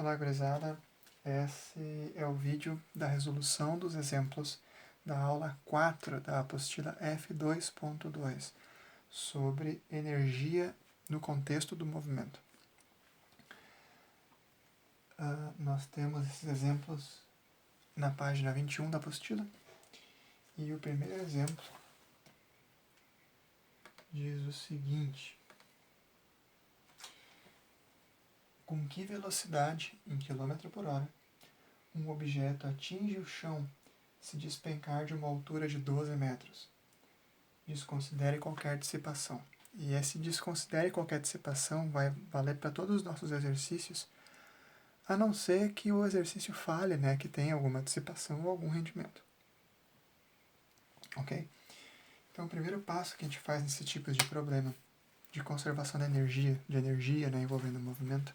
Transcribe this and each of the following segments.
Olá, gurizada. Esse é o vídeo da resolução dos exemplos da aula 4 da apostila F2.2 sobre energia no contexto do movimento. Nós temos esses exemplos na página 21 da apostila e o primeiro exemplo diz o seguinte: com que velocidade, em km por hora, um objeto atinge o chão se despencar de uma altura de 12 metros? Desconsidere qualquer dissipação. E esse desconsidere qualquer dissipação vai valer para todos os nossos exercícios, a não ser que o exercício fale, que tenha alguma dissipação ou algum rendimento. Ok? Então, o primeiro passo que a gente faz nesse tipo de problema de conservação de energia envolvendo o movimento,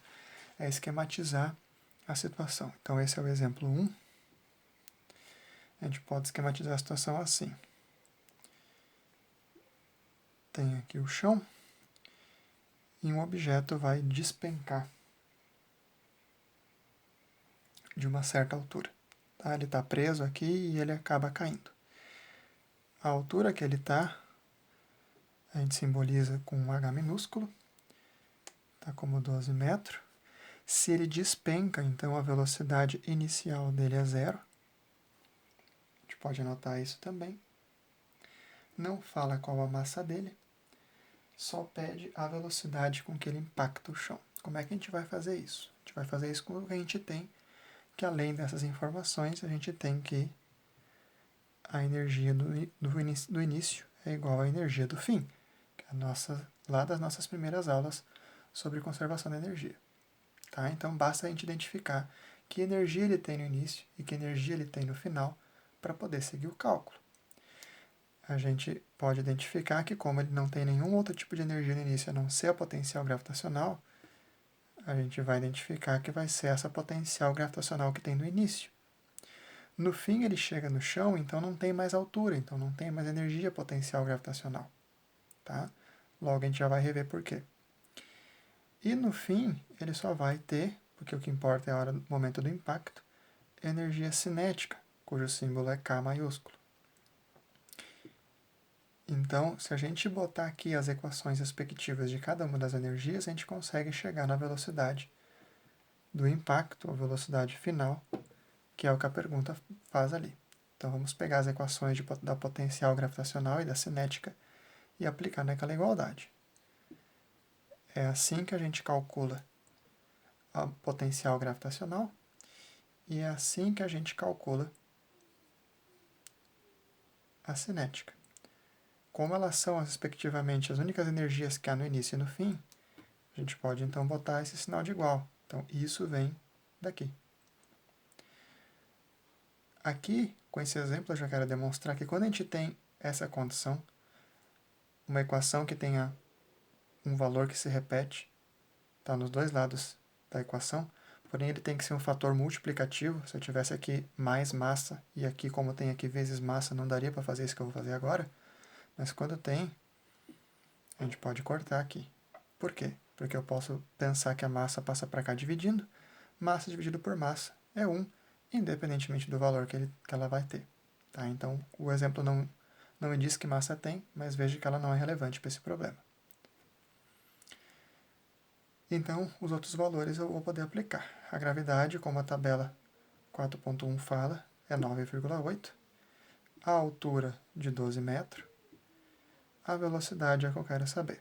é esquematizar a situação. Então, esse é o exemplo 1. A gente pode esquematizar a situação assim. Tem aqui o chão e um objeto vai despencar de uma certa altura. Tá? Ele está preso aqui e ele acaba caindo. A altura que ele está, a gente simboliza com um H minúsculo, tá como 12 metros. Se ele despenca, então a velocidade inicial dele é 0. A gente pode anotar isso também. Não fala qual a massa dele, só pede a velocidade com que ele impacta o chão. Como é que a gente vai fazer isso? A gente vai fazer isso com o que a gente tem, que além dessas informações, a gente tem que a energia do início é igual à energia do fim, que é lá das nossas primeiras aulas sobre conservação da energia. Tá? Então, basta a gente identificar que energia ele tem no início e que energia ele tem no final para poder seguir o cálculo. A gente pode identificar que, como ele não tem nenhum outro tipo de energia no início a não ser a potencial gravitacional, a gente vai identificar que vai ser essa potencial gravitacional que tem no início. No fim, ele chega no chão, então não tem mais altura, então não tem mais energia potencial gravitacional. Tá? Logo, a gente já vai rever por quê. E no fim, ele só vai ter, porque o que importa é a hora do momento do impacto, energia cinética, cujo símbolo é K maiúsculo. Então, se a gente botar aqui as equações respectivas de cada uma das energias, a gente consegue chegar na velocidade do impacto, a velocidade final, que é o que a pergunta faz ali. Então, vamos pegar as equações da potencial gravitacional e da cinética e aplicar naquela igualdade. É assim que a gente calcula a potencial gravitacional e é assim que a gente calcula a cinética. Como elas são, respectivamente, as únicas energias que há no início e no fim, a gente pode, então, botar esse sinal de igual. Então, isso vem daqui. Aqui, com esse exemplo, eu já quero demonstrar que quando a gente tem essa condição, uma equação que tenha um valor que se repete, tá nos dois lados da equação, porém ele tem que ser um fator multiplicativo. Se eu tivesse aqui mais massa e aqui, como tem aqui vezes massa, não daria para fazer isso que eu vou fazer agora, mas quando tem, a gente pode cortar aqui. Por quê? Porque eu posso pensar que a massa passa para cá dividindo, massa dividido por massa é 1, independentemente do valor que ela vai ter. Tá? Então, o exemplo não me diz que massa tem, mas veja que ela não é relevante para esse problema. Então, os outros valores eu vou poder aplicar. A gravidade, como a tabela 4.1 fala, é 9,8. A altura de 12 metros. A velocidade é a que eu quero saber.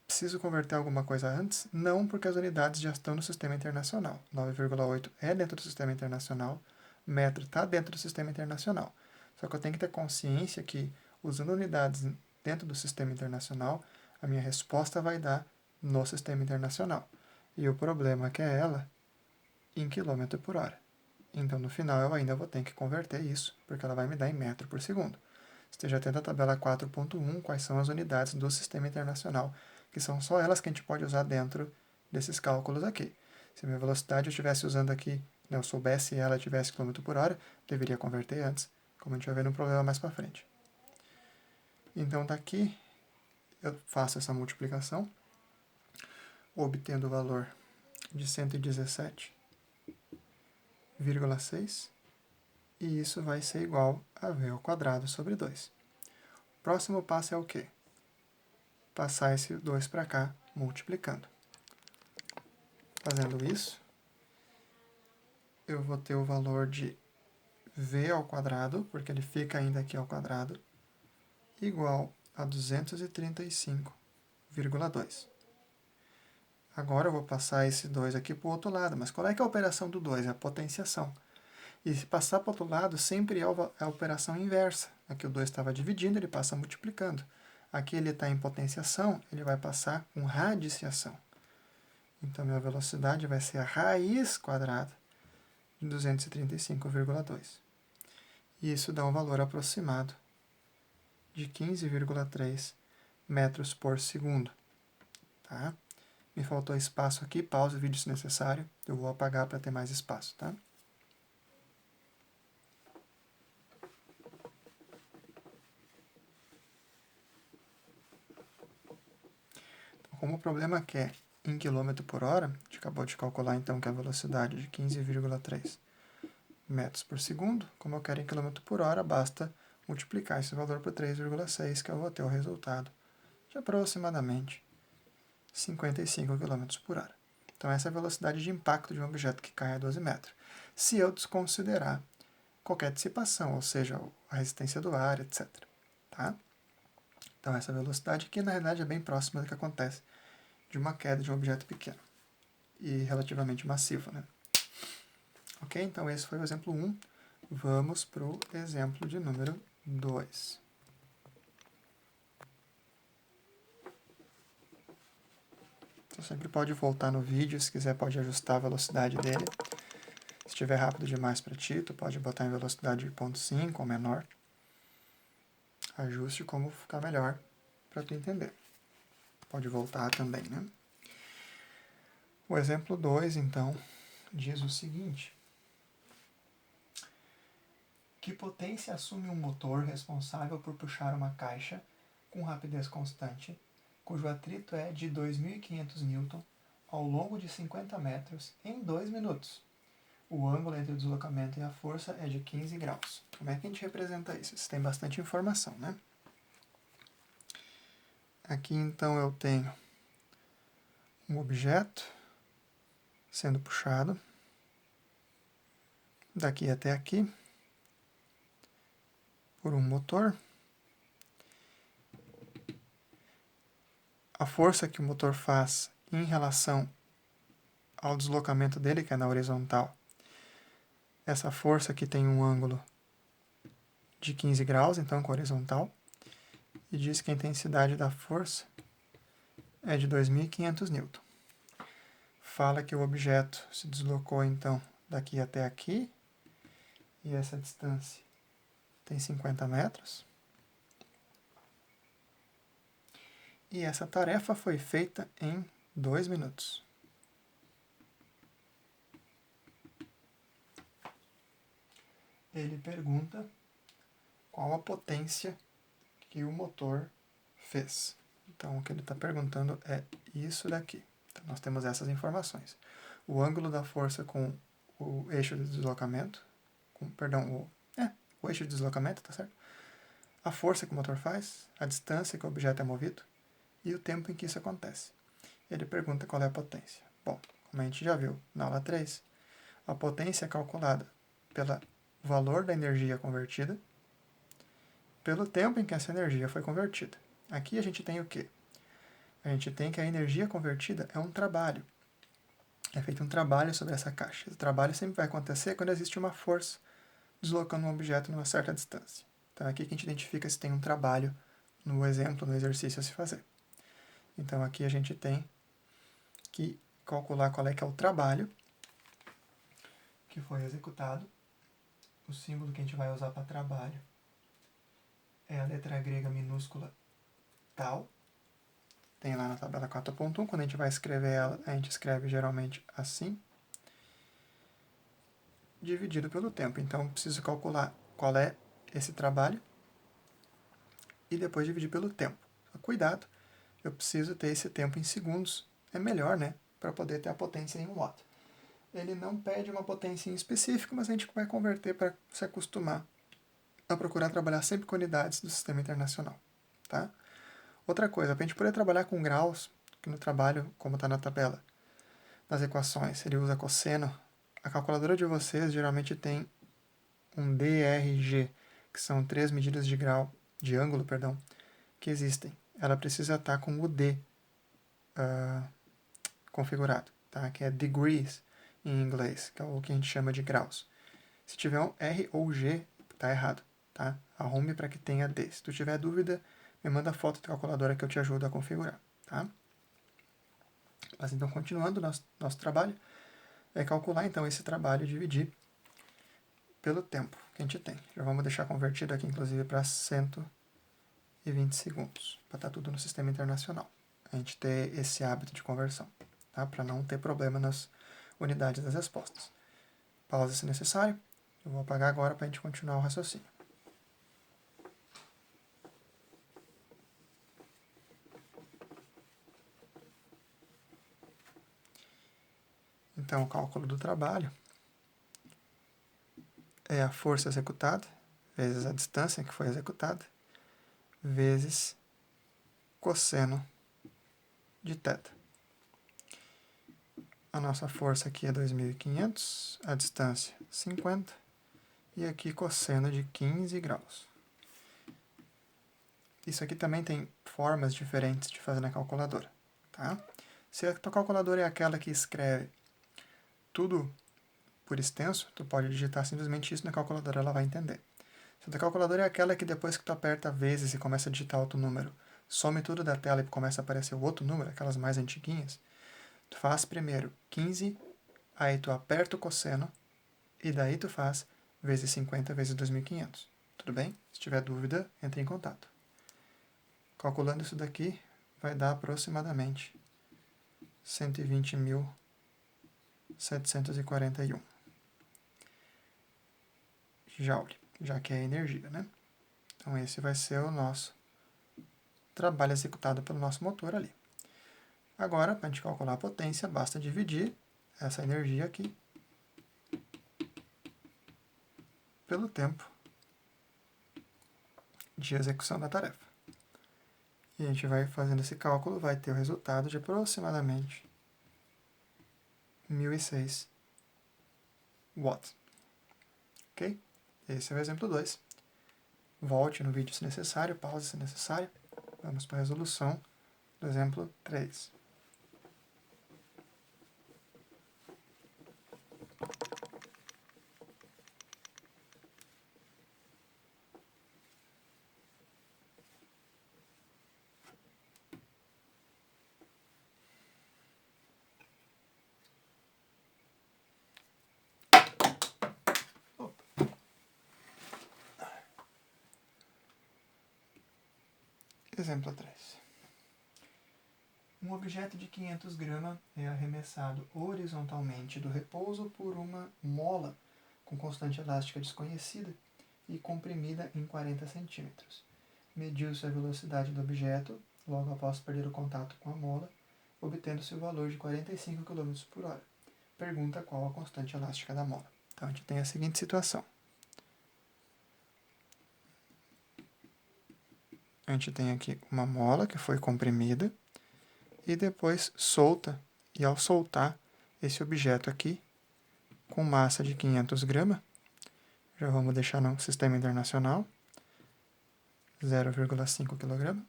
Preciso converter alguma coisa antes? Não, porque as unidades já estão no sistema internacional. 9,8 é dentro do sistema internacional, metro está dentro do sistema internacional. Só que eu tenho que ter consciência que, usando unidades dentro do sistema internacional, a minha resposta vai dar no sistema internacional. E o problema é que é ela em quilômetro por hora. Então, no final, eu ainda vou ter que converter isso, porque ela vai me dar em metro por segundo. Esteja atento à tabela 4.1, quais são as unidades do sistema internacional, que são só elas que a gente pode usar dentro desses cálculos aqui. Se a minha velocidade eu estivesse usando aqui, eu soubesse ela e tivesse km por hora, deveria converter antes, como a gente vai ver no problema mais para frente. Então, daqui eu faço essa multiplicação, obtendo o valor de 117,6 e isso vai ser igual a v ao quadrado sobre 2. O próximo passo é o quê? Passar esse 2 para cá, multiplicando. Fazendo isso, eu vou ter o valor de v ao quadrado, porque ele fica ainda aqui ao quadrado, igual a 235,2. Agora eu vou passar esse 2 aqui para o outro lado, mas qual é que é a operação do 2? É a potenciação. E se passar para o outro lado, sempre é a operação inversa. Aqui o 2 estava dividindo, ele passa multiplicando. Aqui ele está em potenciação, ele vai passar com radiciação. Então, minha velocidade vai ser a raiz quadrada de 235,2. E isso dá um valor aproximado de 15,3 metros por segundo. Tá? Me faltou espaço aqui, pausa o vídeo se necessário. Eu vou apagar para ter mais espaço, tá? Então, como o problema aqui é em km por hora, a gente acabou de calcular então que a velocidade é de 15,3 metros por segundo. Como eu quero em km por hora, basta multiplicar esse valor por 3,6, que eu vou ter o resultado de aproximadamente 55 km por hora. Então, essa é a velocidade de impacto de um objeto que cai a 12 metros. Se eu desconsiderar qualquer dissipação, ou seja, a resistência do ar, etc. Tá? Então, essa velocidade aqui, na realidade, é bem próxima do que acontece de uma queda de um objeto pequeno e relativamente massivo, né? Ok? Então, esse foi o exemplo 1. Vamos para o exemplo de número 2. Você sempre pode voltar no vídeo, se quiser pode ajustar a velocidade dele. Se estiver rápido demais para ti, tu pode botar em velocidade 0,5 ou menor. Ajuste como ficar melhor para tu entender. Pode voltar também, né? O exemplo 2, então, diz o seguinte. Que potência assume um motor responsável por puxar uma caixa com rapidez constante, cujo atrito é de 2.500 N ao longo de 50 metros em 2 minutos? O ângulo entre o deslocamento e a força é de 15 graus. Como é que a gente representa isso? Isso tem bastante informação, né? Aqui, então, eu tenho um objeto sendo puxado daqui até aqui por um motor. A força que o motor faz em relação ao deslocamento dele, que é na horizontal, essa força aqui tem um ângulo de 15 graus, então com horizontal, e diz que a intensidade da força é de 2.500 N. Fala que o objeto se deslocou, então, daqui até aqui, e essa distância tem 50 metros. E essa tarefa foi feita em 2 minutos. Ele pergunta qual a potência que o motor fez. Então, o que ele está perguntando é isso daqui. Então, nós temos essas informações. O ângulo da força com o eixo de deslocamento, o eixo de deslocamento, tá certo? A força que o motor faz, a distância que o objeto é movido e o tempo em que isso acontece. Ele pergunta qual é a potência. Bom, como a gente já viu na aula 3, a potência é calculada pelo valor da energia convertida, pelo tempo em que essa energia foi convertida. Aqui a gente tem o quê? A gente tem que a energia convertida é um trabalho. É feito um trabalho sobre essa caixa. Esse trabalho sempre vai acontecer quando existe uma força deslocando um objeto numa certa distância. Então é aqui que a gente identifica se tem um trabalho no exemplo, no exercício a se fazer. Então aqui a gente tem que calcular qual é que é o trabalho que foi executado. O símbolo que a gente vai usar para trabalho é a letra grega minúscula tal. Tem lá na tabela 4.1. Quando a gente vai escrever ela, a gente escreve geralmente assim, dividido pelo tempo. Então, eu preciso calcular qual é esse trabalho e depois dividir pelo tempo. Cuidado, eu preciso ter esse tempo em segundos. É melhor, né? para poder ter a potência em watt. Ele não pede uma potência em específico, mas a gente vai converter para se acostumar a procurar trabalhar sempre com unidades do sistema internacional. Tá? Outra coisa, para a gente poder trabalhar com graus, que no trabalho, como está na tabela, nas equações, ele usa cosseno, a calculadora de vocês geralmente tem um DRG, que são 3 medidas de grau, de ângulo, perdão, que existem. Ela precisa estar com o D configurado, tá? Que é degrees em inglês, que é o que a gente chama de graus. Se tiver um R ou G, tá errado, tá? Arrume para que tenha D. Se tu tiver dúvida, me manda a foto da calculadora que eu te ajudo a configurar, tá? Mas então, continuando nosso trabalho, é calcular então esse trabalho e dividir pelo tempo que a gente tem. Já vamos deixar convertido aqui, inclusive, para 120 segundos, para estar tudo no sistema internacional. A gente ter esse hábito de conversão, tá? Para não ter problema nas unidades das respostas. Pausa se necessário. Eu vou apagar agora para a gente continuar o raciocínio. Então, o cálculo do trabalho é a força executada, vezes a distância que foi executada, vezes cosseno de θ. A nossa força aqui é 2.500, a distância 50, e aqui cosseno de 15 graus. Isso aqui também tem formas diferentes de fazer na calculadora, tá? Se a tua calculadora é aquela que escreve tudo por extenso, tu pode digitar simplesmente isso na calculadora, ela vai entender. Se a tua calculadora é aquela que depois que tu aperta vezes e começa a digitar outro número, some tudo da tela e começa a aparecer o outro número, aquelas mais antiguinhas, tu faz primeiro 15, aí tu aperta o cosseno, e daí tu faz vezes 50 vezes 2.500. Tudo bem? Se tiver dúvida, entre em contato. Calculando isso daqui, vai dar aproximadamente 120.741 joule, já que é energia, né? Então esse vai ser o nosso trabalho executado pelo nosso motor ali. Agora, para a gente calcular a potência, basta dividir essa energia aqui pelo tempo de execução da tarefa. E a gente vai fazendo esse cálculo, vai ter o resultado de aproximadamente 1.006 watts. Ok? Esse é o exemplo 2. Volte no vídeo se necessário, pause se necessário. Vamos para a resolução do exemplo 3. Exemplo 3. Um objeto de 500 gramas é arremessado horizontalmente do repouso por uma mola com constante elástica desconhecida e comprimida em 40 centímetros. Mediu-se a velocidade do objeto logo após perder o contato com a mola, obtendo-se o valor de 45 km por hora. Pergunta qual a constante elástica da mola. Então a gente tem a seguinte situação. A gente tem aqui uma mola que foi comprimida e depois solta. E ao soltar esse objeto aqui, com massa de 500 gramas, já vamos deixar no sistema internacional, 0,5 kg.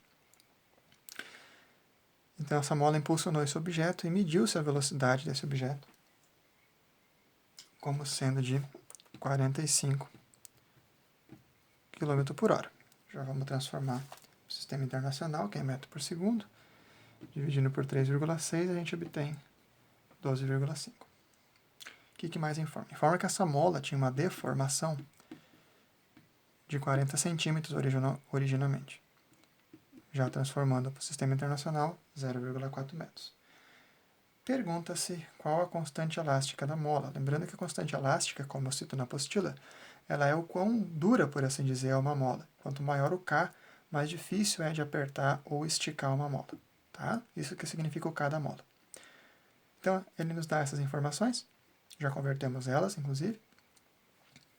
Então essa mola impulsionou esse objeto e mediu-se a velocidade desse objeto como sendo de 45 km por hora. Já vamos transformar o sistema internacional, que é metro por segundo, dividindo por 3,6, a gente obtém 12,5. O que mais informa? Informa que essa mola tinha uma deformação de 40 centímetros originalmente, já transformando para o sistema internacional 0,4 metros. Pergunta-se qual a constante elástica da mola. Lembrando que a constante elástica, como eu cito na apostila, ela é o quão dura, por assim dizer, é uma mola. Quanto maior o K, mais difícil é de apertar ou esticar uma mola. Tá? Isso que significa o K da mola. Então, ele nos dá essas informações, já convertemos elas, inclusive.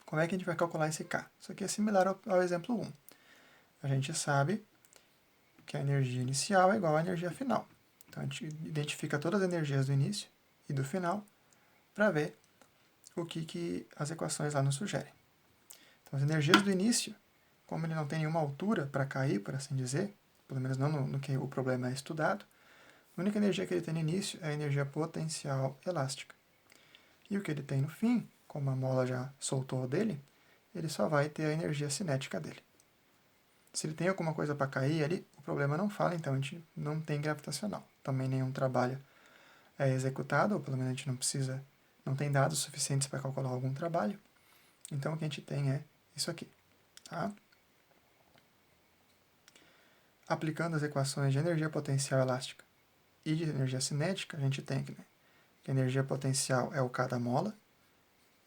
Como é que a gente vai calcular esse K? Isso aqui é similar ao exemplo 1. A gente sabe que a energia inicial é igual à energia final. Então, a gente identifica todas as energias do início e do final para ver o que as equações lá nos sugerem. Então, as energias do início, como ele não tem nenhuma altura para cair, por assim dizer, pelo menos não no que o problema é estudado, a única energia que ele tem no início é a energia potencial elástica. E o que ele tem no fim, como a mola já soltou dele, ele só vai ter a energia cinética dele. Se ele tem alguma coisa para cair ali, o problema não fala, então a gente não tem gravitacional. Também nenhum trabalho é executado, ou pelo menos a gente não tem dados suficientes para calcular algum trabalho. Então o que a gente tem é isso aqui. Tá? Aplicando as equações de energia potencial elástica e de energia cinética, a gente tem que a energia potencial é o K da mola,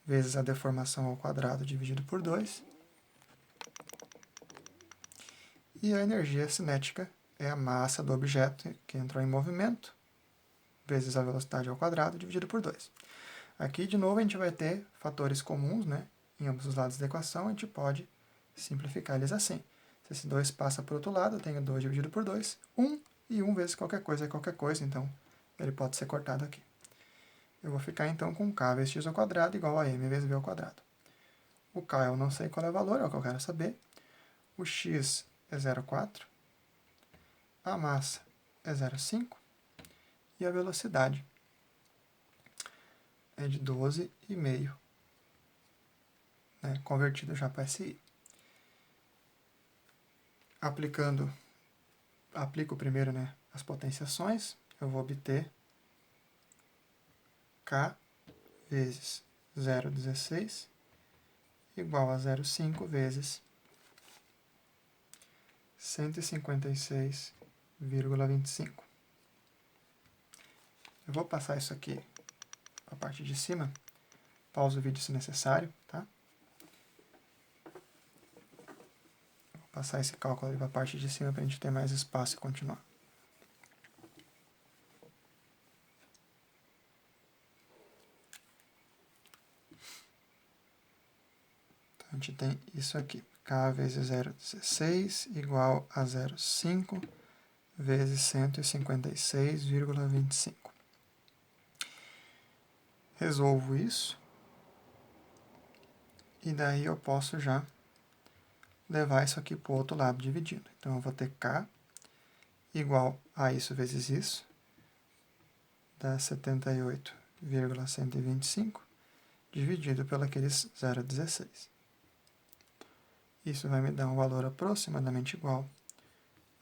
vezes a deformação ao quadrado dividido por 2. E a energia cinética é a massa do objeto que entrou em movimento, vezes a velocidade ao quadrado dividido por 2. Aqui, de novo, a gente vai ter fatores comuns, né? Em ambos os lados da equação, a gente pode simplificar eles assim. Se esse 2 passa para o outro lado, eu tenho 2 dividido por 2, 1, e 1 vezes qualquer coisa é qualquer coisa, então ele pode ser cortado aqui. Eu vou ficar então com k vezes x ao quadrado igual a m vezes v ao quadrado. O k eu não sei qual é o valor, é o que eu quero saber. O x é 0,4. A massa é 0,5. E a velocidade é de 12,5, né, convertido já para SI. Aplico primeiro, né, as potenciações, eu vou obter K vezes 0,16 igual a 0,5 vezes 156,25. Eu vou passar isso aqui para a parte de cima. Pausa o vídeo se necessário, tá? Vou passar esse cálculo para a parte de cima para a gente ter mais espaço e continuar. Então, a gente tem isso aqui. K vezes 0,16 igual a 0,5 vezes 156,25. Resolvo isso. E daí eu posso já levar isso aqui para o outro lado dividindo. Então, eu vou ter K igual a isso vezes isso, dá 78,125, dividido pelo aqueles 0,16. Isso vai me dar um valor aproximadamente igual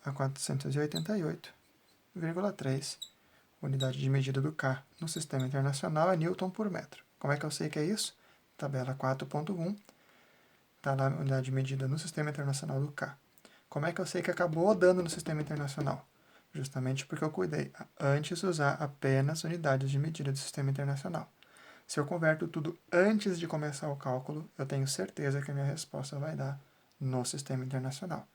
a 488,3. Unidade de medida do K no Sistema Internacional é Newton por metro. Como é que eu sei que é isso? Tabela 4.1, está lá a unidade de medida no Sistema Internacional do K. Como é que eu sei que acabou dando no Sistema Internacional? Justamente porque eu cuidei antes de usar apenas unidades de medida do Sistema Internacional. Se eu converto tudo antes de começar o cálculo, eu tenho certeza que a minha resposta vai dar no Sistema Internacional,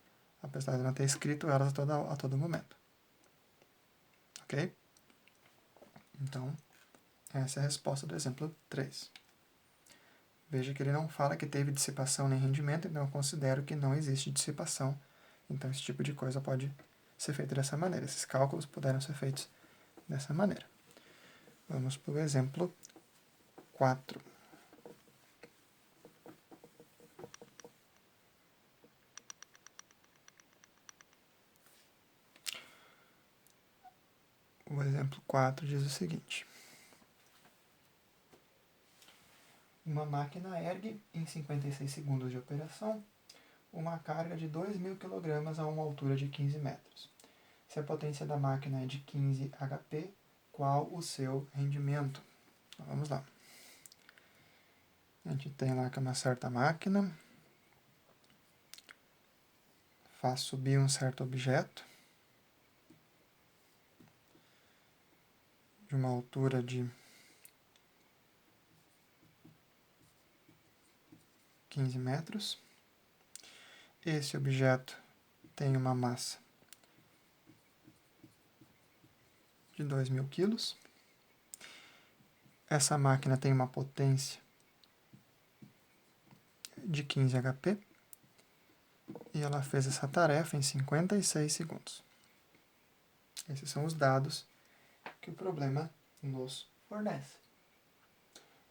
apesar de não ter escrito elas a todo momento. Ok? Então, essa é a resposta do exemplo 3. Veja que ele não fala que teve dissipação nem rendimento, então eu considero que não existe dissipação. Então, esse tipo de coisa pode ser feito dessa maneira. Esses cálculos puderam ser feitos dessa maneira. Vamos para o exemplo 4. O exemplo 4 diz o seguinte. Uma máquina ergue, em 56 segundos de operação, uma carga de 2.000 kg a uma altura de 15 metros. Se a potência da máquina é de 15 HP, qual o seu rendimento? Então, vamos lá. A gente tem lá que é uma certa máquina, faz subir um certo objeto de uma altura de 15 metros. Esse objeto tem uma massa de 2.000 kg. essa máquina tem uma potência de 15 HP e ela fez essa tarefa em 56 segundos. Esses são os dados que o problema nos fornece.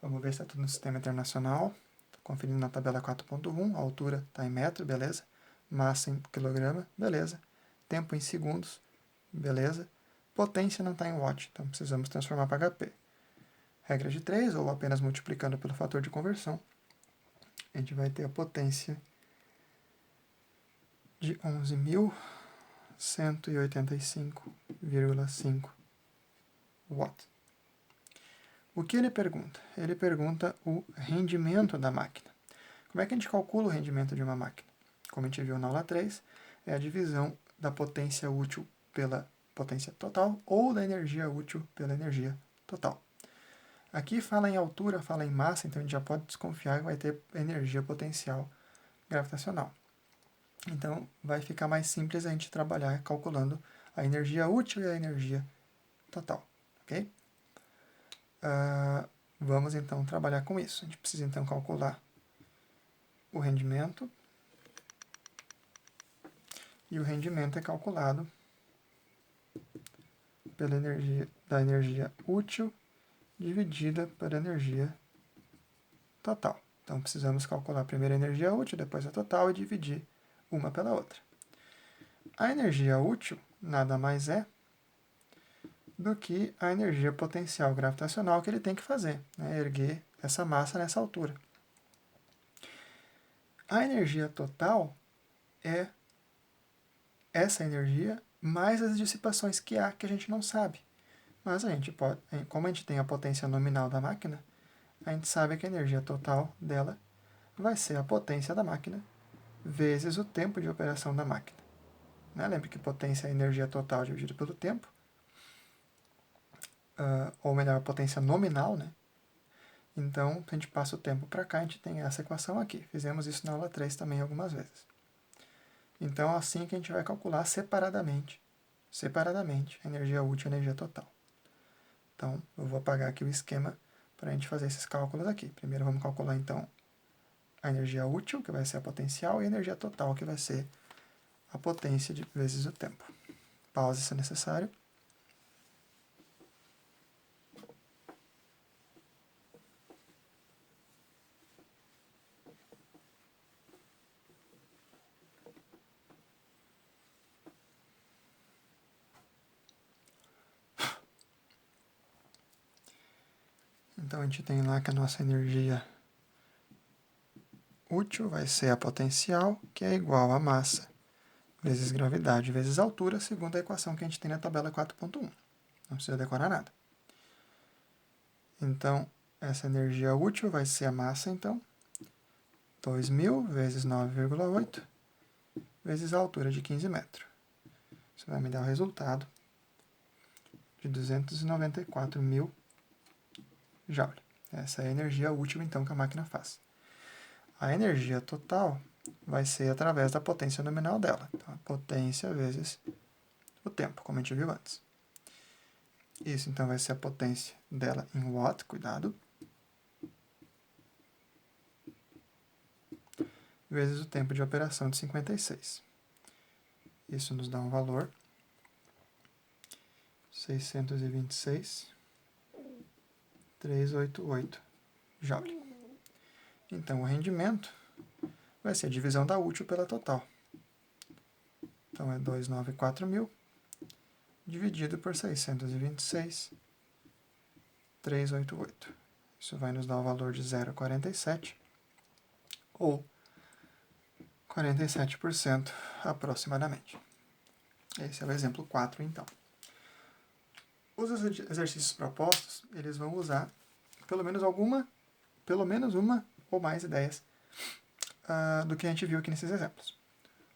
Vamos ver se está tudo no sistema internacional. Conferindo na tabela 4.1, a altura está em metro, beleza. Massa em quilograma, beleza. Tempo em segundos, beleza. Potência não está em watt, então precisamos transformar para HP. Regra de 3, ou apenas multiplicando pelo fator de conversão, a gente vai ter a potência de 11.185,5 watts. O que ele pergunta? Ele pergunta o rendimento da máquina. Como é que a gente calcula o rendimento de uma máquina? Como a gente viu na aula 3, é a divisão da potência útil pela potência total ou da energia útil pela energia total. Aqui fala em altura, fala em massa, então a gente já pode desconfiar que vai ter energia potencial gravitacional. Então vai ficar mais simples a gente trabalhar calculando a energia útil e a energia total, ok? Vamos então trabalhar com isso. A gente precisa então calcular o rendimento. E o rendimento é calculado pela energia útil dividida pela energia total. Então precisamos calcular primeiro a energia útil, depois a total e dividir uma pela outra. A energia útil nada mais é do que a energia potencial gravitacional que ele tem que fazer, né? Erguer essa massa nessa altura. A energia total é essa energia mais as dissipações que há que a gente não sabe. Mas a gente pode, como a gente tem a potência nominal da máquina, a gente sabe que a energia total dela vai ser a potência da máquina vezes o tempo de operação da máquina. Né? Lembre que potência é a energia total dividida pelo tempo, ou melhor, a potência nominal, né? Então, se a gente passa o tempo para cá, a gente tem essa equação aqui. Fizemos isso na aula 3 também algumas vezes. Então, assim que a gente vai calcular separadamente a energia útil e a energia total. Então, eu vou apagar aqui o esquema para a gente fazer esses cálculos aqui. Primeiro vamos calcular, então, a energia útil, que vai ser a potencial, e a energia total, que vai ser a potência vezes o tempo. Pause se necessário. Então, a gente tem lá que a nossa energia útil vai ser a potencial, que é igual a massa vezes gravidade vezes altura, segundo a equação que a gente tem na tabela 4.1. Não precisa decorar nada. Então, essa energia útil vai ser a massa, então, 2.000 vezes 9,8 vezes a altura de 15 metros. Isso vai me dar o resultado de 294.000 joule. Essa é a energia útil, então, que a máquina faz. A energia total vai ser através da potência nominal dela. Então, a potência vezes o tempo, como a gente viu antes. Isso, então, vai ser a potência dela em watt, cuidado, vezes o tempo de operação de 56. Isso nos dá um valor 626,388 joule. Então, o rendimento vai ser a divisão da útil pela total. Então, é 294.000 dividido por 626,388. Isso vai nos dar o valor de 0,47 ou 47% aproximadamente. Esse é o exemplo 4, então. Os exercícios propostos, eles vão usar pelo menos uma ou mais ideias do que a gente viu aqui nesses exemplos.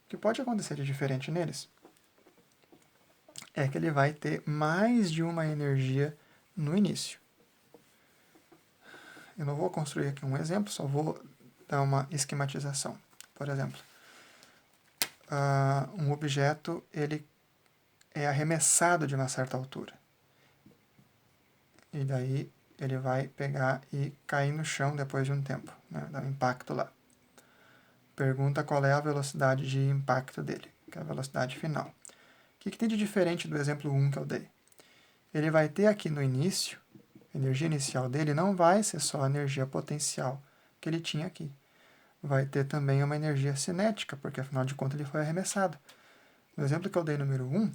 O que pode acontecer de diferente neles é que ele vai ter mais de uma energia no início. Eu não vou construir aqui um exemplo, só vou dar uma esquematização. Por exemplo, um objeto ele é arremessado de uma certa altura. E daí ele vai pegar e cair no chão depois de um tempo, né? Dá um impacto lá. Pergunta qual é a velocidade de impacto dele, que é a velocidade final. O que tem de diferente do exemplo 1 que eu dei? Ele vai ter aqui no início, a energia inicial dele não vai ser só a energia potencial que ele tinha aqui. Vai ter também uma energia cinética, porque afinal de contas ele foi arremessado. No exemplo que eu dei número 1,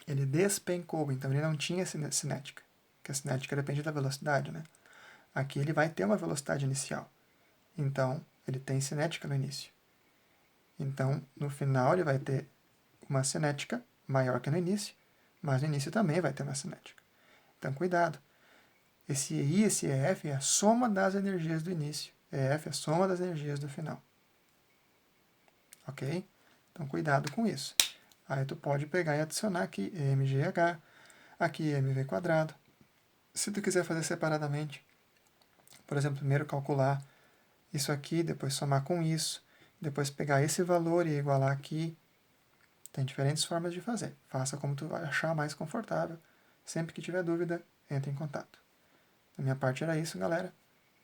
ele despencou, então ele não tinha cinética, porque a cinética depende da velocidade, né? Aqui ele vai ter uma velocidade inicial, então ele tem cinética no início. Então, no final ele vai ter uma cinética maior que no início, mas no início também vai ter uma cinética. Então, cuidado. Esse I e esse EF é a soma das energias do início. EF é a soma das energias do final. Ok? Então, cuidado com isso. Aí tu pode pegar e adicionar aqui EMGH, aqui EMV². Se tu quiser fazer separadamente, por exemplo, primeiro calcular isso aqui, depois somar com isso, depois pegar esse valor e igualar aqui. Tem diferentes formas de fazer. Faça como tu achar mais confortável. Sempre que tiver dúvida, entre em contato. Da minha parte era isso, galera.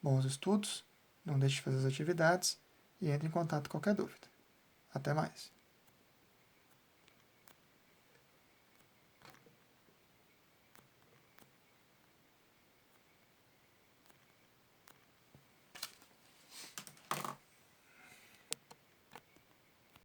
Bons estudos, não deixe de fazer as atividades e entre em contato com qualquer dúvida. Até mais.